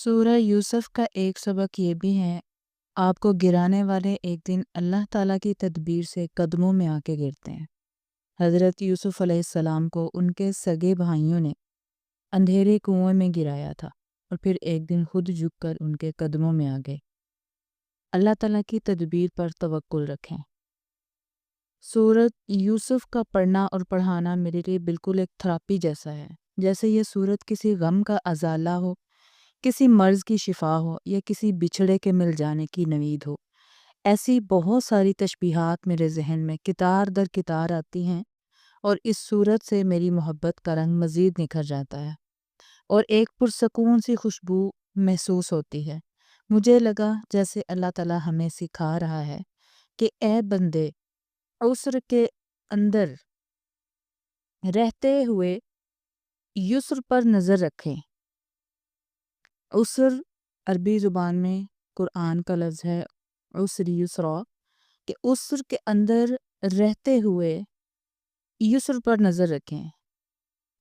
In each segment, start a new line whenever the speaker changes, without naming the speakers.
सूरह यूसुफ का एक सबक ये भी है, आपको गिराने वाले एक दिन अल्लाह ताला की तदबीर से कदमों में आके गिरते हैं। हज़रत यूसुफ अलैहिस्सलाम को उनके सगे भाइयों ने अंधेरे कुएं में गिराया था और फिर एक दिन खुद झुककर उनके कदमों में आ गए। अल्लाह ताला की तदबीर पर तवक्कुल रखें। सूरत यूसुफ का पढ़ना और पढ़ाना मेरे लिए बिल्कुल एक थेरेपी जैसा है। जैसे ये सूरत किसी गम का अजाला हो, किसी मर्ज़ की शिफा हो या किसी बिछड़े के मिल जाने की नवीद हो। ऐसी बहुत सारी तशबीहात मेरे जहन में कितार दर कितार आती हैं और इस सूरत से मेरी मोहब्बत का रंग मज़ीद निखर जाता है और एक पुरसकून सी खुशबू महसूस होती है। मुझे लगा जैसे अल्लाह ताला हमें सिखा रहा है कि ए बंदे, उसर के अंदर रहते हुए युस्र पर नज़र रखें। उसर अरबी ज़ुबान में कुरान का लफ्ज़ है उसर युसरा, कि उसर के अंदर रहते हुए युस्र पर नज़र रखें।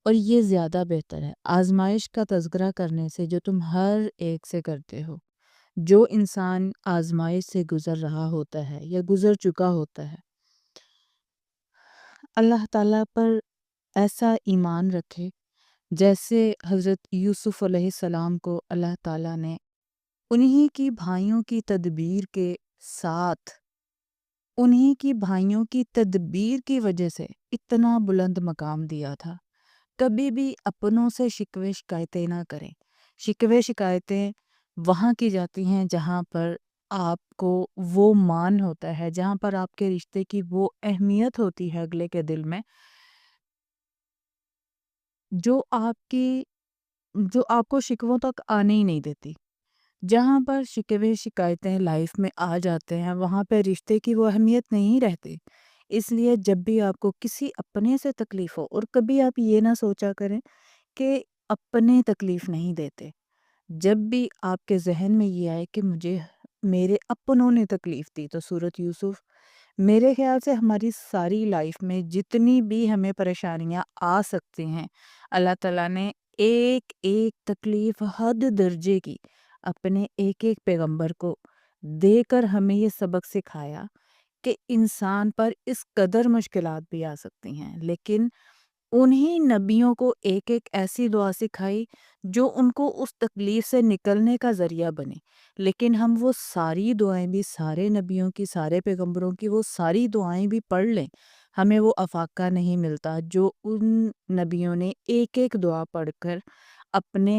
और ये ज़्यादा बेहतर है आजमाइश का तज़किरा करने से, जो तुम हर एक से करते हो। जो इंसान आजमाइश से गुज़र रहा होता है या गुज़र चुका होता है, अल्लाह ताला पर ऐसा ईमान रखे जैसे हज़रत यूसुफ अलैहिस्सलाम को अल्लाह ताला ने उन्हीं की भाइयों की तदबीर के साथ, उन्हीं की भाइयों की तदबीर की वजह से इतना बुलंद मकाम दिया था। कभी भी अपनों से शिकवे शिकायतें ना करें। शिकवे शिकायतें वहाँ की जाती हैं जहाँ पर आपको वो मान होता है, जहाँ पर आपके रिश्ते की वो अहमियत होती है अगले के दिल में, जो आपकी जो आपको शिकवों तक आने ही नहीं देती। जहाँ पर शिकवे शिकायतें लाइफ में आ जाते हैं, वहाँ पे रिश्ते की वो अहमियत नहीं रहती। इसलिए जब भी आपको किसी अपने से तकलीफ़ हो, और कभी आप ये ना सोचा करें कि अपने तकलीफ़ नहीं देते। जब भी आपके ज़हन में ये आए कि मुझे मेरे अपनों ने तकलीफ़ दी, तो सूरत यूसुफ मेरे ख़्याल से हमारी सारी लाइफ में जितनी भी हमें परेशानियाँ आ सकती हैं, अल्लाह ताला ने एक-एक तकलीफ़ हद दर्जे की अपने एक-एक पैगंबर को देकर हमें ये सबक सिखाया कि इंसान पर इस कदर मुश्किलात भी आ सकती हैं, लेकिन उन्हीं नबियों को एक-एक ऐसी दुआ सिखाई जो उनको उस तकलीफ से निकलने का ज़रिया बने। लेकिन हम वो सारी दुआएँ भी, सारे नबियों की, सारे पैगंबरों की वो सारी दुआएँ भी पढ़ लें, हमें वो अफ़ाक़ा नहीं मिलता जो उन नबियों ने एक-एक दुआ पढ़कर अपने